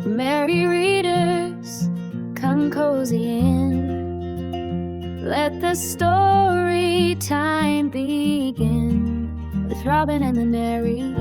Merry readers, come cozy in. Let the story time begin with Robin and the Marys.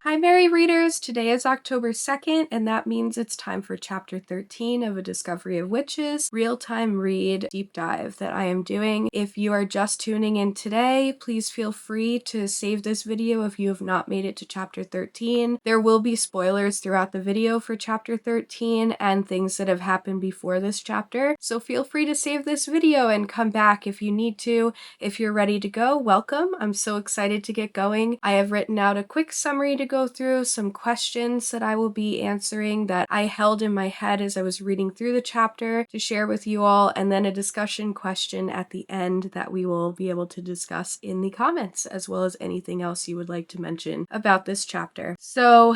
Hi, Merry Readers! Today is October 2nd, and that means it's time for Chapter 13 of A Discovery of Witches, real-time read deep dive that I am doing. If you are just tuning in today, please feel free to save this video if you have not made it to Chapter 13. There will be spoilers throughout the video for Chapter 13 and things that have happened before this chapter, so feel free to save this video and come back if you need to. If you're ready to go, welcome. I'm so excited to get going. I have written out a quick summary to go through, some questions that I will be answering that I held in my head as I was reading through the chapter to share with you all, and then a discussion question at the end that we will be able to discuss in the comments, as well as anything else you would like to mention about this chapter. So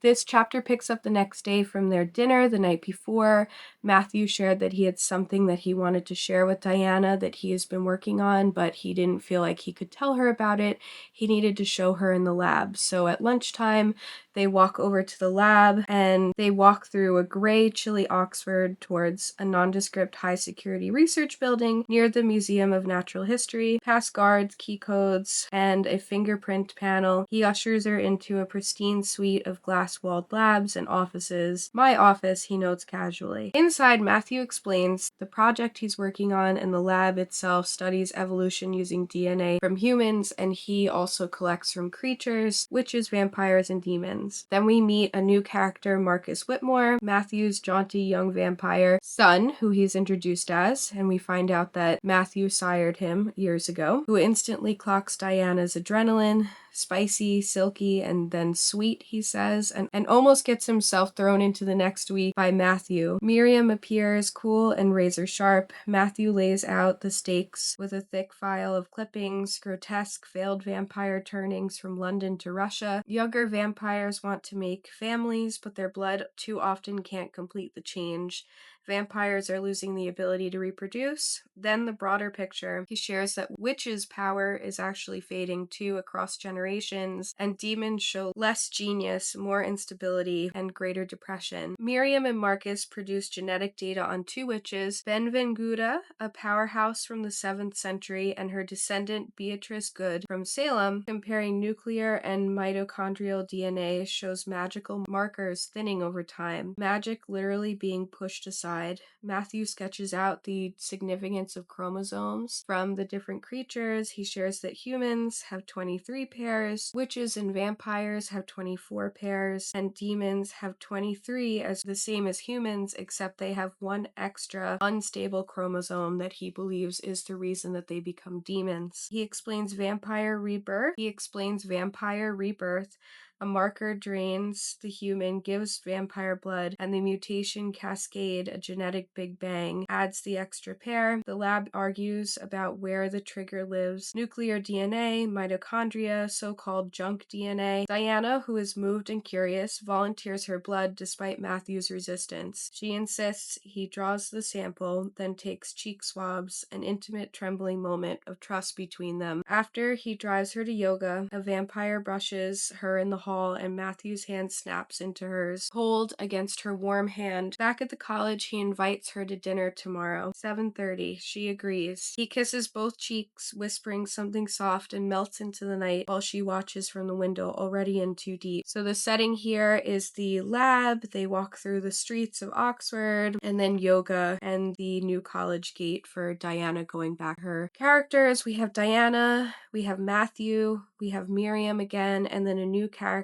this chapter picks up the next day from their dinner the night before. Matthew shared that he had something that he wanted to share with Diana that he has been working on, but he didn't feel like he could tell her about it. He needed to show her in the lab. So at lunchtime, they walk over to the lab and they walk through a gray, chilly Oxford towards a nondescript high-security research building near the Museum of Natural History. Past guards, key codes, and a fingerprint panel, he ushers her into a pristine suite of glass-walled labs and offices. My office, he notes casually. Inside, Matthew explains the project he's working on, and the lab itself studies evolution using DNA from humans, and he also collects from creatures, witches, vampires, and demons. Then we meet a new character, Marcus Whitmore, Matthew's jaunty young vampire son, who he's introduced as, and we find out that Matthew sired him years ago, who instantly clocks Diana's adrenaline. Spicy, silky, and then sweet, he says, and almost gets himself thrown into the next week by Matthew. Miriam appears cool and razor sharp. Matthew lays out the stakes with a thick file of clippings, grotesque failed vampire turnings from London to Russia. Younger vampires want to make families, but their blood too often can't complete the change. Vampires are losing the ability to reproduce. Then the broader picture. He shares that witches' power is actually fading too across generations, and demons show less genius, more instability, and greater depression. Miriam and Marcus produce genetic data on two witches, Benvenguta, a powerhouse from the 7th century, and her descendant Beatrice Good from Salem. Comparing nuclear and mitochondrial DNA shows magical markers thinning over time, magic literally being pushed aside. Matthew sketches out the significance of chromosomes from the different creatures. He shares that humans have 23 pairs, witches and vampires have 24 pairs, and demons have 23, as the same as humans, except they have one extra unstable chromosome that he believes is the reason that they become demons. He explains vampire rebirth. A marker drains the human, gives vampire blood, and the mutation cascade, a genetic Big Bang, adds the extra pair. The lab argues about where the trigger lives. Nuclear DNA, mitochondria, so-called junk DNA. Diana, who is moved and curious, volunteers her blood despite Matthew's resistance. She insists he draws the sample, then takes cheek swabs, an intimate, trembling moment of trust between them. After he drives her to yoga, a vampire brushes her in the hall, and Matthew's hand snaps into hers, cold against her warm hand. Back at the college, he invites her to dinner tomorrow, 7:30. She agrees. He kisses both cheeks, whispering something soft, and melts into the night while she watches from the window, already in too deep. So the setting here is the lab. They walk through the streets of Oxford, and then yoga and the new college gate for Diana going back. Her characters, we have Diana, we have Matthew, we have Miriam again, and then a new character,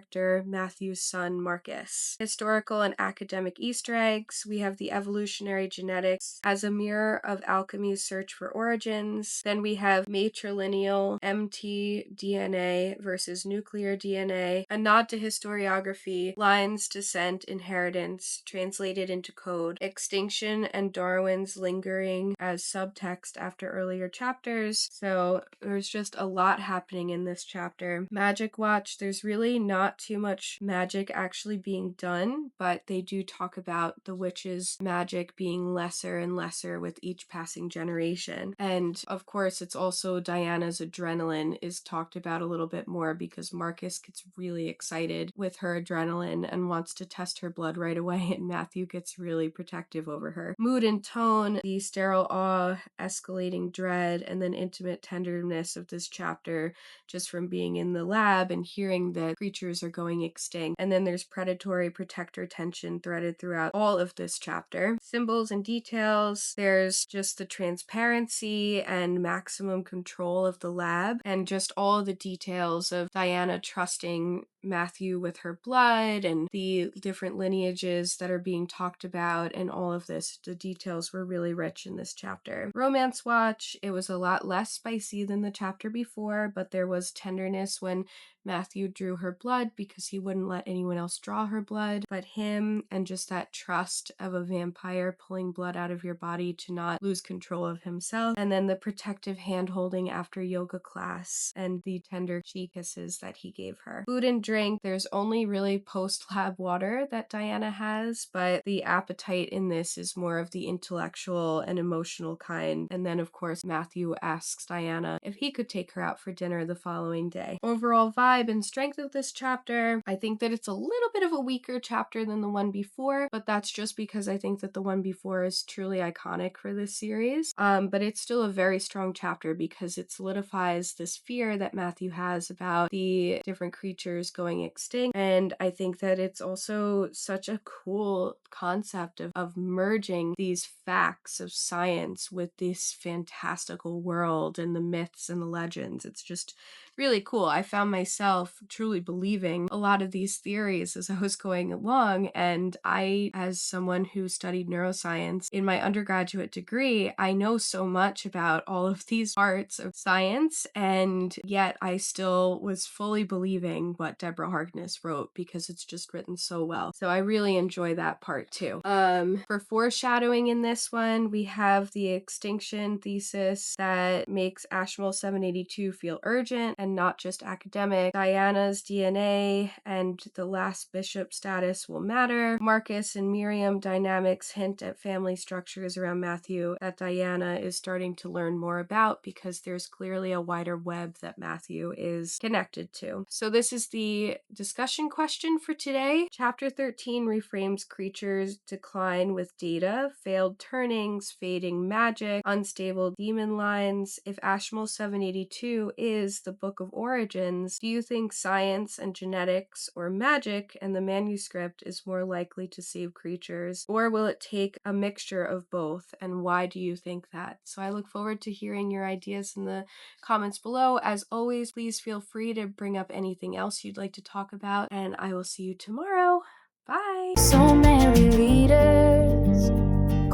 Matthew's son, Marcus. Historical and academic Easter eggs. We have the evolutionary genetics as a mirror of alchemy's search for origins. Then we have matrilineal mtDNA versus nuclear DNA, a nod to historiography, lines, descent, inheritance, translated into code, extinction and Darwin's lingering as subtext after earlier chapters. So there's just a lot lot happening in this chapter. Magic Watch, there's really not too much magic actually being done, but they do talk about the witches' magic being lesser and lesser with each passing generation. And of course, it's also Diana's adrenaline is talked about a little bit more because Marcus gets really excited with her adrenaline and wants to test her blood right away, and Matthew gets really protective over her. Mood and tone, the sterile awe, escalating dread, and then intimate tenderness of this chapter just from being in the lab and hearing that creatures are going extinct. And then there's predatory protector tension threaded throughout all of this chapter. Symbols and details, there's just the transparency and maximum control of the lab, and just all the details of Diana trusting Matthew with her blood and the different lineages that are being talked about, and all of this. The details were really rich in this chapter. Romance Watch, it was a lot less spicy than the chapter before, but there was tenderness when Matthew drew her blood because he wouldn't let anyone else draw her blood but him, and just that trust of a vampire pulling blood out of your body to not lose control of himself. And then the protective hand holding after yoga class and the tender cheek kisses that he gave her. Food and drink, there's only really post-lab water that Diana has, but the appetite in this is more of the intellectual and emotional kind. And then of course Matthew asks Diana if he could take her out for dinner the following day. Overall vibe and strength of this chapter, I think that it's a little bit of a weaker chapter than the one before, but that's just because I think that the one before is truly iconic for this series. But it's still a very strong chapter because it solidifies this fear that Matthew has about the different creatures going extinct. And I think that it's also such a cool concept of merging these facts of science with this fantastical world and the myths and the legends. It's just really cool. I found myself truly believing a lot of these theories as I was going along, and I, as someone who studied neuroscience in my undergraduate degree, I know so much about all of these parts of science, and yet I still was fully believing what Deborah Harkness wrote because it's just written so well. So I really enjoy that part too. For foreshadowing in this one, we have the Extinction thesis that makes Ashmole 782 feel urgent and not just academic. Diana's DNA and the last bishop status will matter. Marcus and Miriam dynamics hint at family structures around Matthew that Diana is starting to learn more about because there's clearly a wider web that Matthew is connected to. So this is the discussion question for today. Chapter 13 reframes creatures' decline with data, failed turnings, fading magic, unstable demon lines. If Ashmole 782 is the book of origins, do you think science and genetics or magic and the manuscript is more likely to save creatures, or will it take a mixture of both, and why do you think that? So I look forward to hearing your ideas in the comments below. As always, please feel free to bring up anything else you'd like to talk about, and I will see you tomorrow. Bye! So many readers,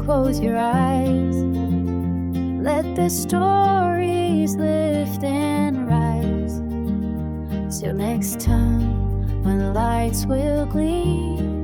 close your eyes. Let the stories lift and rise. Till next time, when lights will gleam.